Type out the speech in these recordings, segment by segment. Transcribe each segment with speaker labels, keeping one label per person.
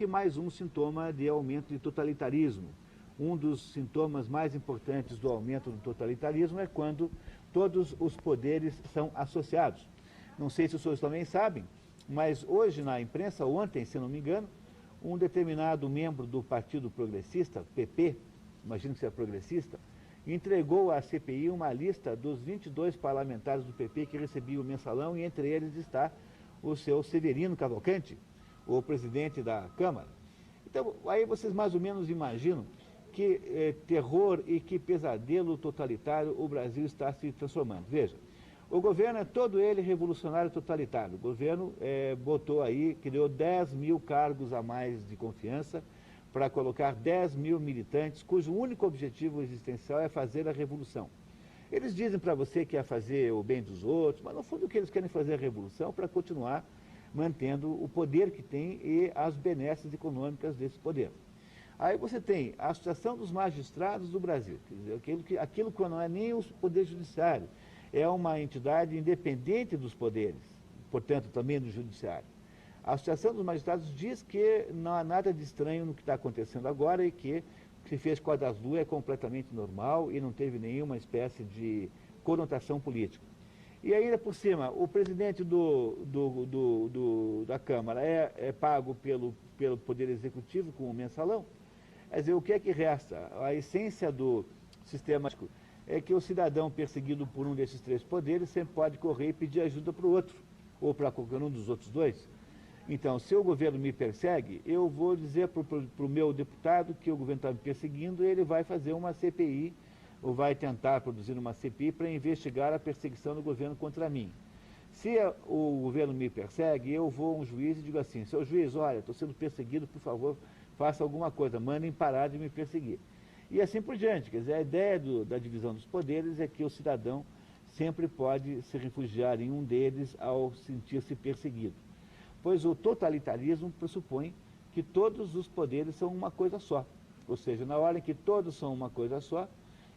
Speaker 1: E mais um sintoma de aumento de totalitarismo. Um dos sintomas mais importantes do aumento do totalitarismo é quando todos os poderes são associados. Não sei se os senhores também sabem, mas hoje na imprensa, ontem, se não me engano, um determinado membro do Partido Progressista, PP, imagino que seja progressista, entregou à CPI uma lista dos 22 parlamentares do PP que recebiam o mensalão, e entre eles está o seu Severino Cavalcante, o presidente da Câmara. Então, aí vocês mais ou menos imaginam que terror e que pesadelo totalitário o Brasil está se transformando. Veja, o governo é todo ele revolucionário totalitário. O governo botou aí, criou 10 mil cargos a mais de confiança para colocar 10 mil militantes, cujo único objetivo existencial é fazer a revolução. Eles dizem para você que é fazer o bem dos outros, mas no fundo o que eles querem fazer é a revolução para continuar mantendo o poder que tem e as benesses econômicas desse poder. Aí você tem a Associação dos Magistrados do Brasil, quer dizer, aquilo que não é nem o Poder Judiciário, é uma entidade independente dos poderes, portanto também do Judiciário. A Associação dos Magistrados diz que não há nada de estranho no que está acontecendo agora e que o que se fez com a das Lu é completamente normal e não teve nenhuma espécie de conotação política. E ainda por cima, o presidente da Câmara é pago pelo Poder Executivo com um mensalão. Quer dizer, o que é que resta? A essência do sistema é que o cidadão perseguido por um desses três poderes sempre pode correr e pedir ajuda para o outro, ou para qualquer um dos outros dois. Então, se o governo me persegue, eu vou dizer para o meu deputado que o governo está me perseguindo, e ele vai fazer uma CPI, ou vai tentar produzir uma CPI para investigar a perseguição do governo contra mim. Se o governo me persegue, eu vou a um juiz e digo assim: seu juiz, olha, estou sendo perseguido, por favor, faça alguma coisa, mandem parar de me perseguir. E assim por diante. Quer dizer, a ideia da divisão dos poderes é que o cidadão sempre pode se refugiar em um deles ao sentir-se perseguido. Pois o totalitarismo pressupõe que todos os poderes são uma coisa só. Ou seja, na hora em que todos são uma coisa só,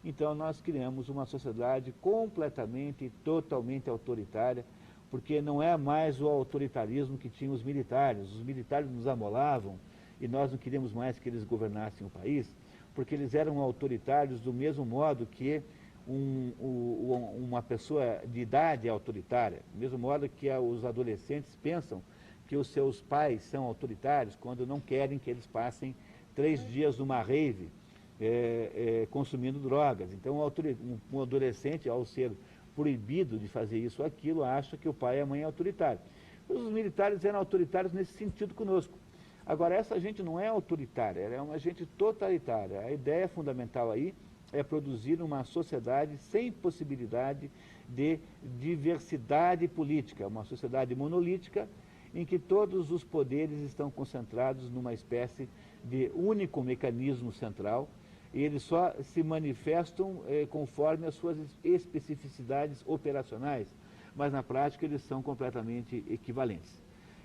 Speaker 1: então nós criamos uma sociedade completamente e totalmente autoritária, porque não é mais o autoritarismo que tinham os militares. Os militares nos amolavam e nós não queríamos mais que eles governassem o país, porque eles eram autoritários do mesmo modo que uma pessoa de idade é autoritária, do mesmo modo que os adolescentes pensam que os seus pais são autoritários quando não querem que eles passem 3 dias numa rave consumindo drogas. Então, um adolescente, ao ser proibido de fazer isso ou aquilo, acha que o pai e a mãe é autoritário. Os militares eram autoritários nesse sentido conosco. Agora, essa gente não é autoritária, ela é uma gente totalitária. A ideia fundamental aí é produzir uma sociedade sem possibilidade de diversidade política, uma sociedade monolítica em que todos os poderes estão concentrados numa espécie de único mecanismo central, e eles só se manifestam conforme as suas especificidades operacionais, mas na prática eles são completamente equivalentes.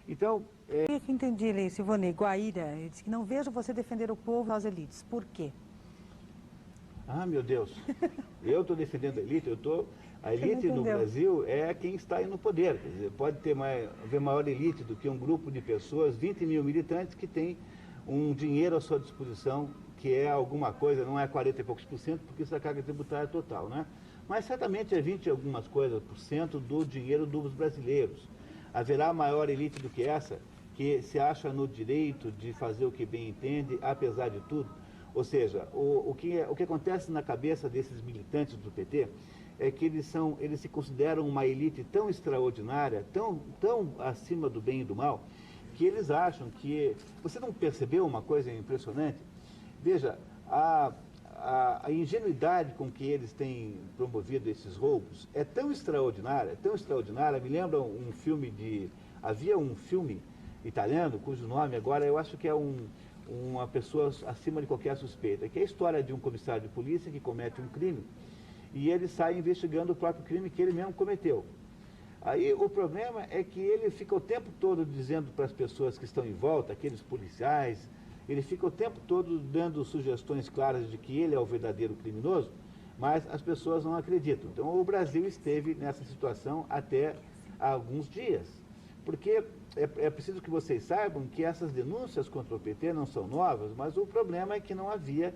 Speaker 1: Então...
Speaker 2: Eu entendi, Silvonei, Guaíra, ele disse que não vejo você defender o povo e as elites. Por quê?
Speaker 1: Ah, meu Deus, eu estou defendendo a elite, a elite no Brasil é quem está aí no poder. Quer dizer, pode haver maior elite do que um grupo de pessoas, 20 mil militantes que tem um dinheiro à sua disposição, que é alguma coisa, não é 40 e poucos por cento, porque isso é a carga tributária total, né? Mas certamente é 20 e algumas coisas por cento do dinheiro dos brasileiros. Haverá maior elite do que essa, que se acha no direito de fazer o que bem entende, apesar de tudo. Ou seja, o que acontece na cabeça desses militantes do PT é que eles se consideram uma elite tão extraordinária, tão acima do bem e do mal, que eles acham que... Você não percebeu uma coisa impressionante? Veja, a ingenuidade com que eles têm promovido esses roubos é tão extraordinária, me lembra um filme havia um filme italiano, cujo nome agora eu acho que é uma pessoa acima de qualquer suspeita, que é a história de um comissário de polícia que comete um crime e ele sai investigando o próprio crime que ele mesmo cometeu. Aí o problema é que ele fica o tempo todo dizendo para as pessoas que estão em volta, aqueles policiais, ele fica o tempo todo dando sugestões claras de que ele é o verdadeiro criminoso, mas as pessoas não acreditam. Então o Brasil esteve nessa situação até há alguns dias, porque é preciso que vocês saibam que essas denúncias contra o PT não são novas, mas o problema é que não havia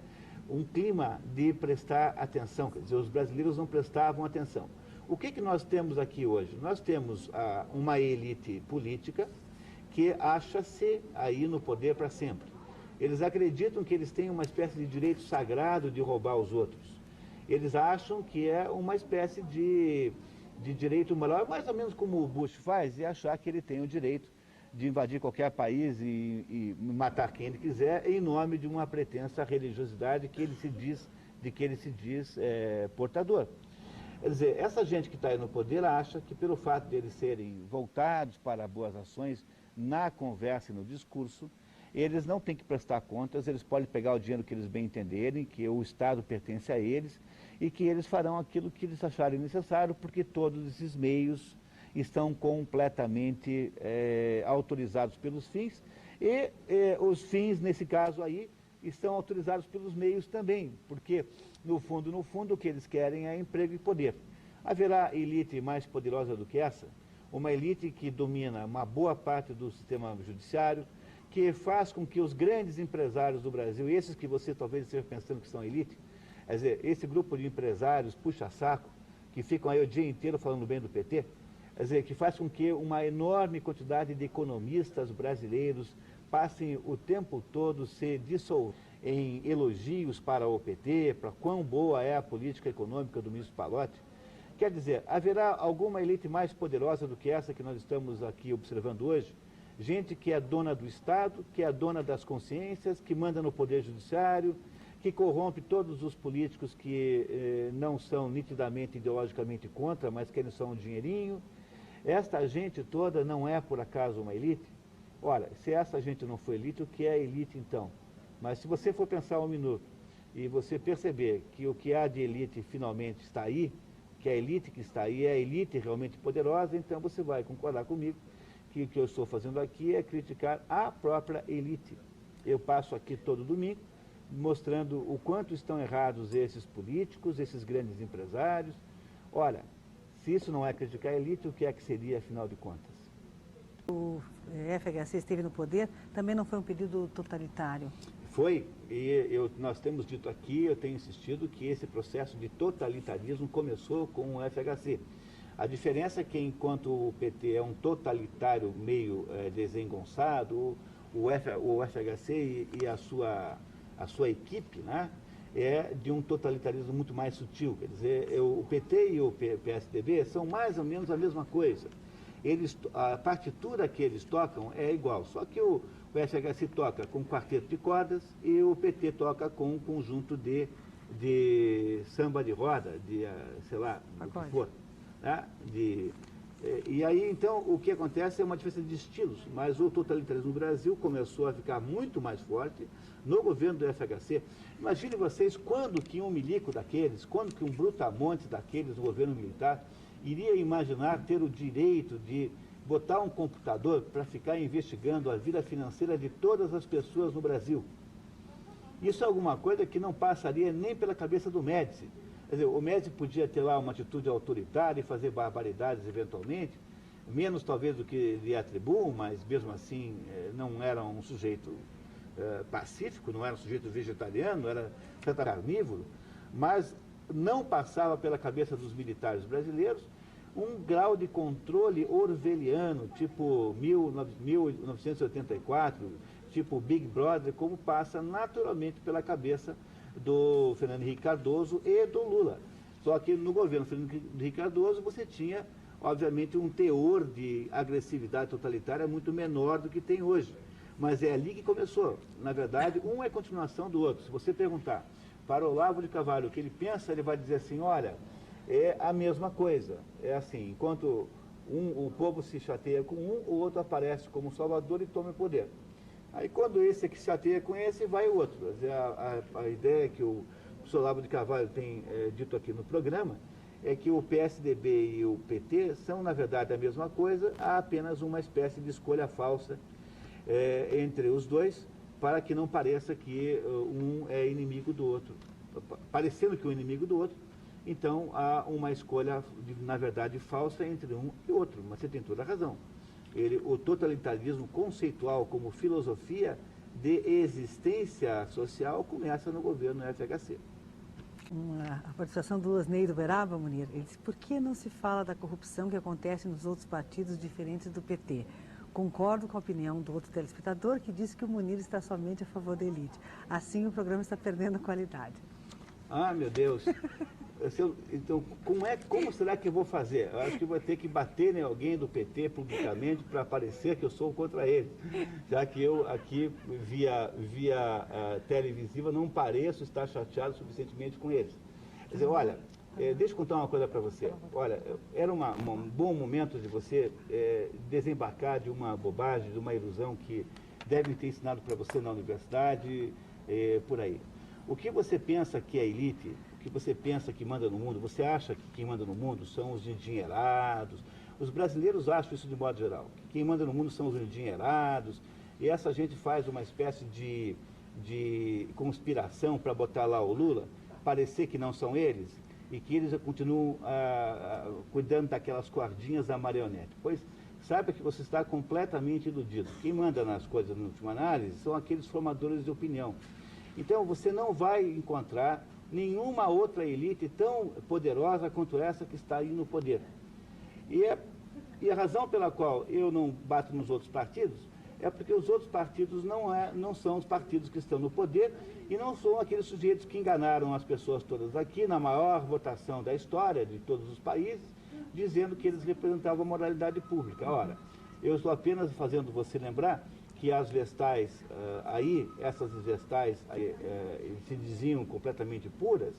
Speaker 1: um clima de prestar atenção, quer dizer, os brasileiros não prestavam atenção. O que nós temos aqui hoje? Nós temos uma elite política que acha-se aí no poder para sempre. Eles acreditam que eles têm uma espécie de direito sagrado de roubar os outros. Eles acham que é uma espécie de direito moral, mais ou menos como o Bush faz, e achar que ele tem o direito de invadir qualquer país e matar quem ele quiser em nome de uma pretensa religiosidade que ele se diz portador. Quer dizer, essa gente que está aí no poder acha que pelo fato de eles serem voltados para boas ações na conversa e no discurso, eles não têm que prestar contas, eles podem pegar o dinheiro que eles bem entenderem, que o Estado pertence a eles e que eles farão aquilo que eles acharem necessário, porque todos esses meios estão completamente autorizados pelos fins e os fins, nesse caso aí, estão autorizados pelos meios também, porque, no fundo, o que eles querem é emprego e poder. Haverá elite mais poderosa do que essa? Uma elite que domina uma boa parte do sistema judiciário, que faz com que os grandes empresários do Brasil, esses que você talvez esteja pensando que são elite, quer dizer, esse grupo de empresários puxa-saco, que ficam aí o dia inteiro falando bem do PT, quer dizer, que faz com que uma enorme quantidade de economistas brasileiros passem o tempo todo se dissolvendo em elogios para o PT, para quão boa é a política econômica do ministro Palocci. Quer dizer, haverá alguma elite mais poderosa do que essa que nós estamos aqui observando hoje? Gente que é dona do Estado, que é dona das consciências, que manda no Poder Judiciário, que corrompe todos os políticos que não são nitidamente ideologicamente contra, mas querem só um dinheirinho. Esta gente toda não é, por acaso, uma elite? Ora, se essa gente não for elite, o que é elite então? Mas se você for pensar um minuto e você perceber que o que há de elite finalmente está aí, que a elite que está aí é a elite realmente poderosa, então você vai concordar comigo que o que eu estou fazendo aqui é criticar a própria elite. Eu passo aqui todo domingo mostrando o quanto estão errados esses políticos, esses grandes empresários. Olha, se isso não é criticar a elite, o que é que seria, afinal de contas?
Speaker 2: O FHC esteve no poder, também não foi um período totalitário?
Speaker 1: Foi, e nós temos dito aqui, eu tenho insistido que esse processo de totalitarismo começou com o FHC. A diferença é que enquanto o PT é um totalitário meio desengonçado, o FHC e a sua equipe, né, é de um totalitarismo muito mais sutil. Quer dizer, o PT e o PSDB são mais ou menos a mesma coisa. A partitura que eles tocam é igual, só que o FHC toca com quarteto de cordas e o PT toca com um conjunto de samba de roda, sei lá, o que for. Né? E aí, então, o que acontece é uma diferença de estilos, mas o totalitarismo no Brasil começou a ficar muito mais forte no governo do FHC. Imagine vocês quando que um milico daqueles, quando que um brutamonte daqueles no governo militar iria imaginar ter o direito de botar um computador para ficar investigando a vida financeira de todas as pessoas no Brasil. Isso é alguma coisa que não passaria nem pela cabeça do Médici. Quer dizer, o Médici podia ter lá uma atitude autoritária e fazer barbaridades eventualmente, menos talvez do que lhe atribuam, mas mesmo assim não era um sujeito pacífico, não era um sujeito vegetariano, era carnívoro, mas não passava pela cabeça dos militares brasileiros um grau de controle orwelliano, tipo 1984, tipo Big Brother, como passa naturalmente pela cabeça do Fernando Henrique Cardoso e do Lula. Só que no governo Fernando Henrique Cardoso você tinha, obviamente, um teor de agressividade totalitária muito menor do que tem hoje. Mas é ali que começou. Na verdade, um é continuação do outro. Se você perguntar para Olavo de Carvalho o que ele pensa, ele vai dizer assim, olha, é a mesma coisa. É assim, enquanto o povo se chateia com um, o outro aparece como salvador e toma o poder. Aí quando esse que se chateia com esse, vai o outro. A ideia que o professor Olavo de Carvalho tem dito aqui no programa é que o PSDB e o PT são, na verdade, a mesma coisa, há apenas uma espécie de escolha falsa entre os dois, para que não pareça que um é inimigo do outro. Parecendo que um é inimigo do outro, então há uma escolha, na verdade, falsa entre um e outro. Mas você tem toda a razão. o totalitarismo conceitual como filosofia de existência social começa no governo FHC.
Speaker 2: A participação do Osnei do Beraba, Munir, ele disse, por que não se fala da corrupção que acontece nos outros partidos diferentes do PT? Concordo com a opinião do outro telespectador que disse que o Munir está somente a favor da elite. Assim o programa está perdendo qualidade.
Speaker 1: Ah, meu Deus. Então, como será que eu vou fazer? Eu acho que vou ter que bater em alguém do PT publicamente para parecer que eu sou contra eles. Já que eu aqui, via televisiva, não pareço estar chateado suficientemente com eles. Quer dizer, olha, deixa eu contar uma coisa para você. Olha, era um bom momento de você desembarcar de uma bobagem, de uma ilusão que devem ter ensinado para você na universidade, por aí. O que você pensa que é elite, o que você pensa que manda no mundo, você acha que quem manda no mundo são os endinheirados. Os brasileiros acham isso de modo geral. Que quem manda no mundo são os endinheirados, e essa gente faz uma espécie de conspiração para botar lá o Lula, parecer que não são eles, e que eles continuam cuidando daquelas cordinhas da marionete. Pois saiba que você está completamente iludido. Quem manda nas coisas, na última análise, são aqueles formadores de opinião. Então, você não vai encontrar nenhuma outra elite tão poderosa quanto essa que está aí no poder. E a razão pela qual eu não bato nos outros partidos é porque os outros partidos não são os partidos que estão no poder e não são aqueles sujeitos que enganaram as pessoas todas aqui na maior votação da história de todos os países, dizendo que eles representavam a moralidade pública. Ora, eu estou apenas fazendo você lembrar que as vestais essas vestais se diziam completamente puras,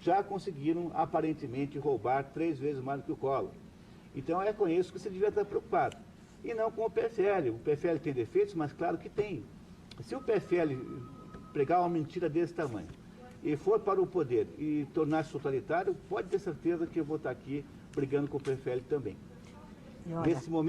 Speaker 1: já conseguiram aparentemente roubar 3 vezes mais do que o Collor. Então é com isso que você devia estar preocupado. E não com o PFL. O PFL tem defeitos, mas claro que tem. Se o PFL pregar uma mentira desse tamanho e for para o poder e tornar-se totalitário, pode ter certeza que eu vou estar aqui brigando com o PFL também. Nesse momento